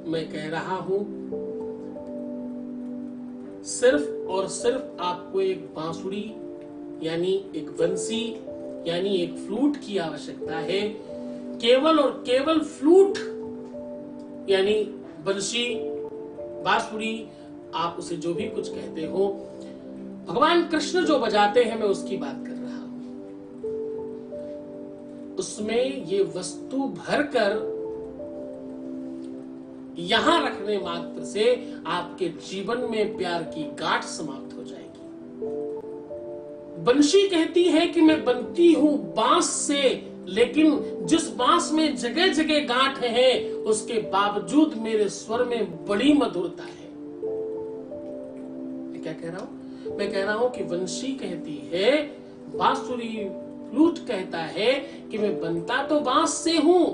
मैं कह रहा हूं, सिर्फ और सिर्फ आपको एक बांसुरी यानी एक बंसी यानी एक फ्लूट की आवश्यकता है। केवल और केवल फ्लूट यानी बंसी, बांसुरी, आप उसे जो भी कुछ कहते हो, भगवान कृष्ण जो बजाते हैं मैं उसकी बात कर रहा हूं। उसमें ये वस्तु भरकर यहां रखने मात्र से आपके जीवन में प्यार की गांठ समाप्त हो जाएगी। बंशी कहती है कि मैं बनती हूं बांस से, लेकिन जिस बांस में जगह जगह गांठ है उसके बावजूद मेरे स्वर में बड़ी मधुरता है। मैं क्या कह रहा हूं? मैं कह रहा हूं कि बंशी कहती है, बांसुरी फ्लूट कहता है कि मैं बनता तो बांस से हूं,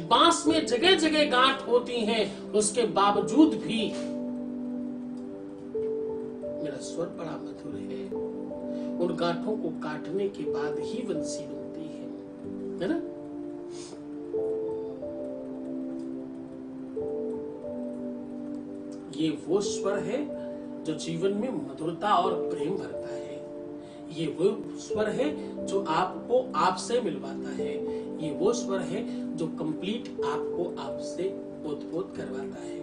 बांस में जगह जगह गांठ होती हैं, उसके बावजूद भी मेरा स्वर बड़ा मधुर है। उन गांठों को काटने के बाद ही बंसी बनती है ना? ये वो स्वर है जो जीवन में मधुरता और प्रेम भरता है। ये वो स्वर है जो आपको आपसे मिलवाता है। ये वो स्वर है जो कंप्लीट आपको आपसे ओत-पोत करवाता है।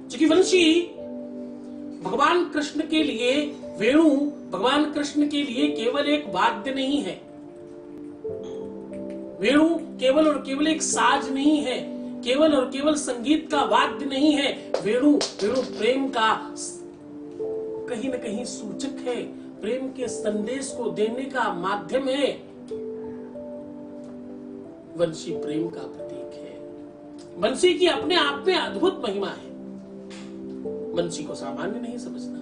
क्योंकि वंशी भगवान कृष्ण के लिए, वेणु भगवान कृष्ण के लिए केवल एक वाद्य नहीं है। वेणु केवल और केवल एक साज नहीं है, केवल और केवल संगीत का वाद्य नहीं है। वेणु प्रेम का कहीं न कहीं सूचक है, प्रेम के संदेश को देने का माध्यम है। वंशी प्रेम का प्रतीक है। वंशी की अपने आप में अद्भुत महिमा है। वंशी को सामान्य नहीं समझना।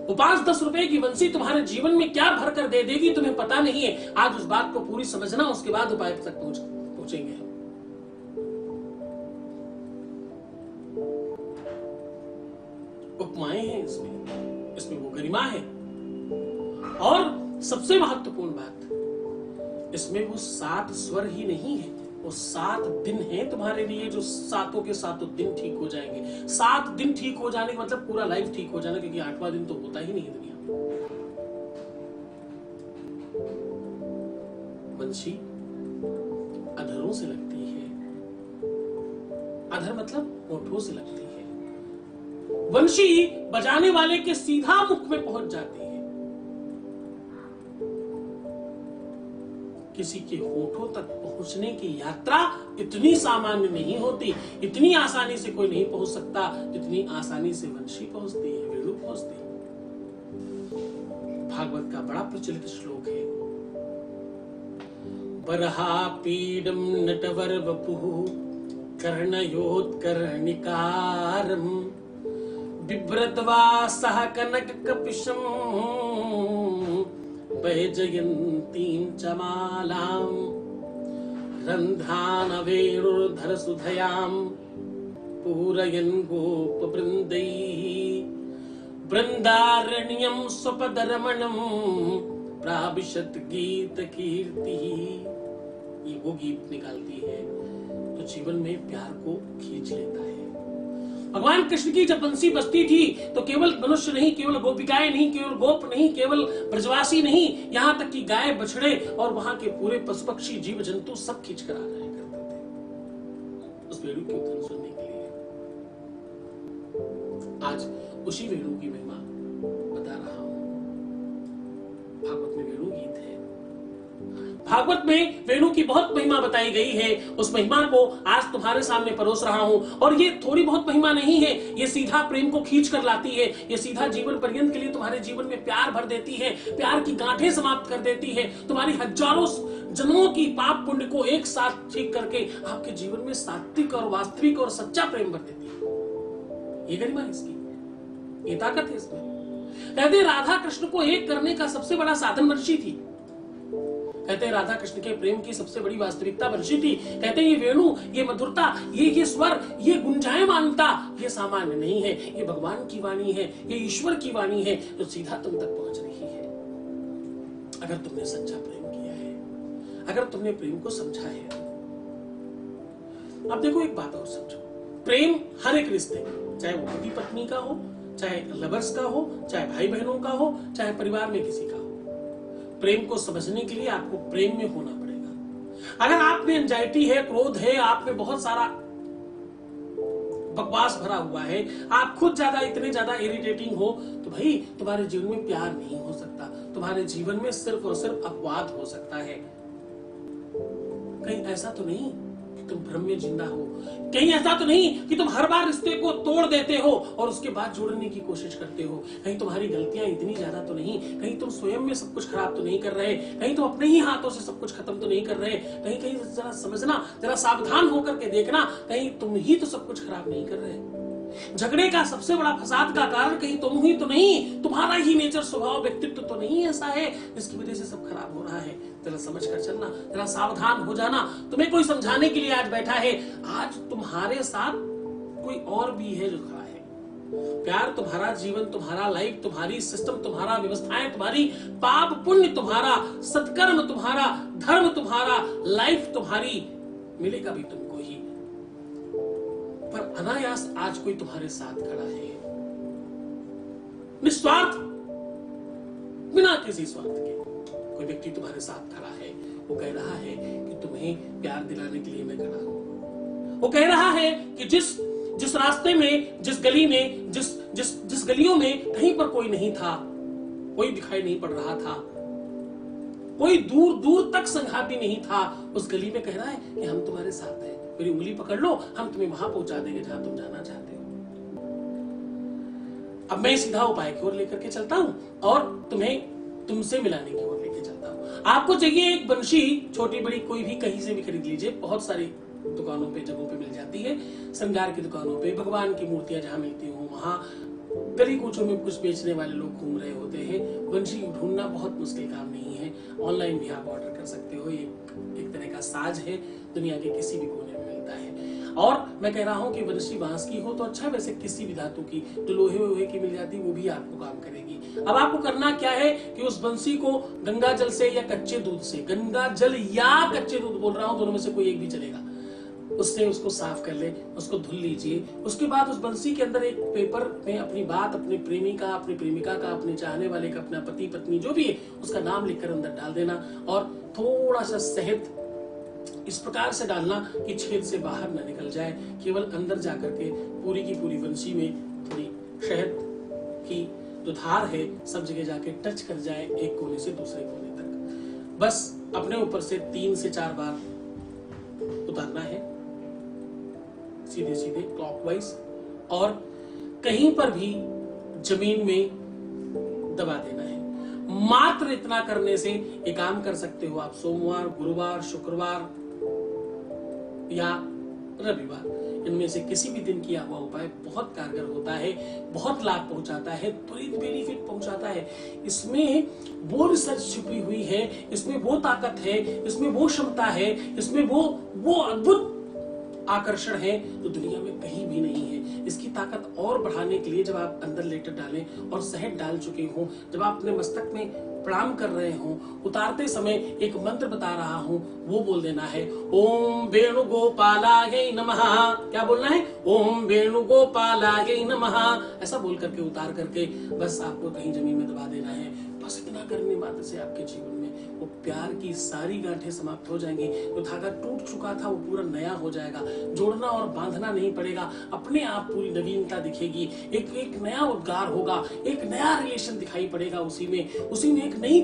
वो 5-10 रुपए की वंशी तुम्हारे जीवन में क्या भर कर दे देगी तुम्हें पता नहीं है। आज उस बात को पूरी समझना, उसके बाद उपाय तक पहुंचेंगे हम। उपमाएं हैं इसमें वो गरिमा है। और सबसे महत्वपूर्ण बात, इसमें वो 7 स्वर ही नहीं है, वो 7 दिन है तुम्हारे लिए, जो सातों के सातों दिन ठीक हो जाएंगे। 7 दिन ठीक हो जाने का मतलब पूरा लाइफ ठीक हो जाना, क्योंकि 8वां दिन तो होता ही नहीं है दुनिया में। वंशी अधरों से लगती है। अधर मतलब होठों से लगती है। वंशी बजाने वाले के सीधा मुख में पहुंच जाती है। किसी के होठों तक पहुंचने की यात्रा इतनी सामान्य नहीं होती, इतनी आसानी से कोई नहीं पहुंच सकता जितनी आसानी से वंशी पहुंचती है, वेणु पहुंचती है। भागवत का बड़ा प्रचलित श्लोक है, बरहा पीडम नटवर वपुः कर्णयोत्कर्णिकारम् बिभ्रद्वा सह कनक कपिशं वैजयन्तीं च मालां रन्ध्रान् वेणुर्धर सुधयां पूरयन् गोपवृन्दैः वृन्दारण्यं स्वपदरमणं प्राविशत् गीत कीर्तिः। ये वो गीत निकालती है जो जीवन में प्यार को खींच लेता है। भगवान कृष्ण की जब बंसी बजती थी तो केवल मनुष्य नहीं, केवल गोपिकाएं नहीं, केवल गोप नहीं, केवल ब्रजवासी नहीं, यहां तक कि गाय बछड़े और वहां के पूरे पशु पक्षी जीव जंतु सब खींच कर आ जाया करते थे उस वेणु की धुन सुनने के लिए। आज उसी वेणु की महिमा बता रहा हूं। भागवत में वेणु गीत है। भागवत में वेणु की बहुत महिमा बताई गई है। उस महिमा को आज तुम्हारे सामने परोस रहा हूं। और ये थोड़ी बहुत महिमा नहीं है, ये सीधा प्रेम को खींच कर लाती है। ये सीधा जीवन पर्यंत के लिए तुम्हारे जीवन में प्यार भर देती है, प्यार की गांठें समाप्त कर देती है, तुम्हारी हजारों जन्मों की पाप पुण्य को एक साथ ठीक करके आपके जीवन में सात्विक और वास्तविक और सच्चा प्रेम भर देती है। ये गरिमा है इसकी, ये ताकत है इसमें। कहते राधा कृष्ण को एक करने का सबसे बड़ा साधन वंशी थी। कहते हैं राधा कृष्ण के प्रेम की सबसे बड़ी वास्तविकता वंशी थी। कहते हैं ये वेणु, ये मधुरता, ये स्वर, ये गुंजायमानता, ये सामान्य नहीं है, ये भगवान की वाणी है, ये ईश्वर की वाणी है जो सीधा तुम तक पहुंच रही है। अगर तुमने सच्चा प्रेम किया है, अगर तुमने प्रेम को समझा है, अब देखो एक बात और समझो, प्रेम हर एक रिश्ते, चाहे वो पति पत्नी का हो, चाहे लवर्स का हो, चाहे भाई बहनों का हो, चाहे परिवार में किसी का हो, प्रेम को समझने के लिए आपको प्रेम में होना पड़ेगा। अगर आप में एंजाइटी है, क्रोध है, आप में बहुत सारा बकवास भरा हुआ है, आप खुद इतने ज्यादा इरिटेटिंग हो, तो भाई तुम्हारे जीवन में प्यार नहीं हो सकता, तुम्हारे जीवन में सिर्फ और सिर्फ अपवाद हो सकता है। कहीं ऐसा तो नहीं कि तुम भ्रम में जिंदा हो, कहीं ऐसा तो नहीं कि तुम हर बार रिश्ते को तोड़ देते हो और उसके बाद जोड़ने की कोशिश करते हो। कहीं तुम्हारी गलतियां इतनी ज्यादा तो नहीं, कहीं तुम स्वयं में सब कुछ खराब तो नहीं कर रहे, कहीं तुम अपने ही हाथों से सब कुछ खत्म तो नहीं कर रहे, कहीं कहीं जरा समझना, जरा सावधान होकर के देखना, कहीं तुम ही तो सब कुछ खराब नहीं कर रहे। झगड़े का सबसे बड़ा फसाद का कारण कहीं तुम ही तो नहीं, तुम्हारा ही नेचर, स्वभाव, व्यक्तित्व तो नहीं ऐसा है जिसकी वजह से सब खराब हो रहा है। जरा समझ कर चलना, जरा सावधान हो जाना। तुम्हें कोई समझाने के लिए आज बैठा है, आज तुम्हारे साथ कोई और भी है जो खड़ा है। प्यार तुम्हारा, जीवन तुम्हारा, लाइफ तुम्हारी, सिस्टम तुम्हारा, व्यवस्थाएं तुम्हारी, पाप पुण्य तुम्हारा, सत्कर्म तुम्हारा, धर्म तुम्हारा, लाइफ तुम्हारी, मिलेगा भी तुमको ही। पर अनायास आज कोई तुम्हारे साथ खड़ा है, निस्वार्थ, बिना किसी स्वार्थ के कोई व्यक्ति तुम्हारे साथ खड़ा है। वो कह रहा है कि तुम्हें प्यार दिलाने के लिए मैं खड़ा हूं। वो कह रहा है कि जिस रास्ते में, जिस गली में, जिस गलियों में कहीं पर कोई नहीं था, कोई दिखाई नहीं पड़ रहा था, कोई दूर दूर तक संघाती नहीं था, उस गली में कह रहा है कि हम तुम्हारे साथ हैं, मेरी उंगली पकड़ लो, हम तुम्हें वहां पहुंचा देंगे जहां तुम जाना चाहते हो। अब मैं सीधा उपाय की ओर लेकर के चलता हूं और तुम्हें तुमसे मिलाने की ओर लेके चलता हूं। आपको चाहिए एक बंशी, छोटी बड़ी कोई भी कहीं से भी खरीद लीजिए, बहुत सारी दुकानों पे, जगहों पे मिल जाती है, श्रृंगार की दुकानों पे, भगवान की मूर्तियां जहां मिलती हो वहां, गली कूचों में कुछ बेचने वाले लोग घूम रहे होते हैं। बंशी ढूंढना बहुत मुश्किल काम नहीं है, ऑनलाइन भी आप ऑर्डर कर सकते हो। एक तरह का साज है, दुनिया के किसी भी कोने में मिलता है। और मैं कह रहा हूं कि बंशी बांस की हो तो अच्छा, वैसे किसी भी धातु की, जो लोहे की मिल जाती है वो भी आपको काम करेगी। अब आपको करना क्या है कि उस बंसी को गंगा जल से या कच्चे दूध से, गंगा जल या कच्चे दूध बोल रहा हूं, दोनों में से कोई एक भी चलेगा, उससे उसको साफ कर ले, उसको धुल लीजिए। उसके बाद उस बंसी के अंदर एक पेपर में अपनी बात, अपने प्रेमी का, अपनी प्रेमिका का, अपने चाहने वाले का, अपना पति पत्नी जो भी है उसका नाम लिखकर अंदर डाल देना और थोड़ा सा शहद इस प्रकार से डालना कि छेद से बाहर न निकल जाए, केवल अंदर जाकर के पूरी की पूरी बंसी में थोड़ी शहद की जो धार है सब जगह जाके टच कर जाए, एक कोने से दूसरे कोने तक। बस अपने ऊपर से 3 से 4 बार उतारना है, सीधे सीधे क्लॉकवाइज, और कहीं पर भी जमीन में दबा देना है। मात्र इतना करने से एक काम कर सकते हो आप, सोमवार, गुरुवार, शुक्रवार या रविवार, इनमें से किसी भी दिन किया हुआ उपाय बहुत कारगर होता है, बहुत लाभ पहुंचाता है, त्वरित बेनिफिट पहुंचाता है। इसमें वो रिसर्च छुपी हुई है, इसमें वो ताकत है, इसमें वो क्षमता है, इसमें वो अद्भुत आकर्षण है जो दुनिया में कहीं भी नहीं है। इसकी ताकत और बढ़ाने के लिए जब आप अंदर लेटर डालें और शहद डाल चुके हो, जब आप अपने मस्तक में प्रणाम कर रहे हो, उतारते समय एक मंत्र बता रहा हूं, वो बोल देना है, ओम वेणुगोपालाय नमः। क्या बोलना है? ओम वेणुगोपालाय नमः। ऐसा बोल करके उतार करके बस आपको कहीं जमीन में दबा देना है। बस इतना करने मात्र से आपके जीवन में वो प्यार की सारी गांठें समाप्त हो जाएंगी। जो धागा टूट चुका था वो पूरा नया हो जाएगा, जोड़ना और बांधना नहीं पड़ेगा, अपने आप पूरी नवीनता दिखेगी, एक नया उद्गार होगा, एक नया रिलेशन दिखाई पड़ेगा, उसी में एक नई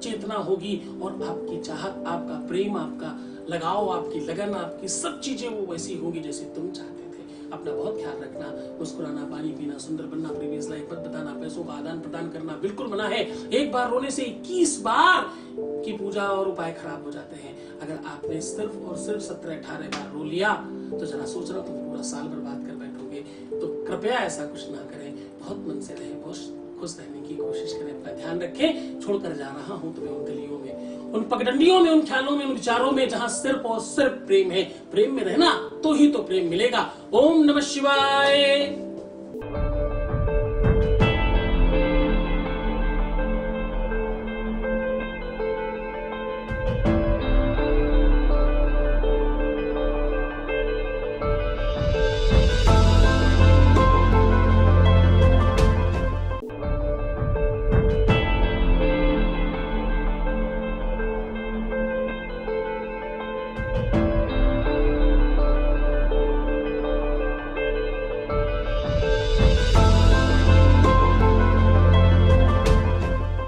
चेतना होगी और आपकी चाहत, आपका प्रेम, आपका लगाव, आपकी लगन, आपकी सब चीजें वो वैसी होगी जैसे तुम चाहते थे। अपना बहुत ख्याल रखना, मुस्कुराना, पानी पीना, सुंदर बनना, प्रीवियस लाइफ मत बताना, पैसों का आदान प्रदान करना बिल्कुल मना है। एक बार रोने से 21 बार की पूजा और उपाय खराब हो जाते हैं। अगर आपने सिर्फ और सिर्फ 17-18 बार रो लिया तो जरा सोचना तुम पूरा साल बर्बाद कर बैठोगे। तो कृपया ऐसा कुछ ना करें, बहुत मन से रहें, बहुत खुश रहने की कोशिश करें, अपना ध्यान रखें। छोड़कर जा रहा हूं तुम्हें उन गलियों में, उन पगडंडियों में, उन ख्यालों में, उन विचारों में जहां सिर्फ और सिर्फ प्रेम है। प्रेम में रहना तो ही तो प्रेम मिलेगा। ओम नमः शिवाय। है।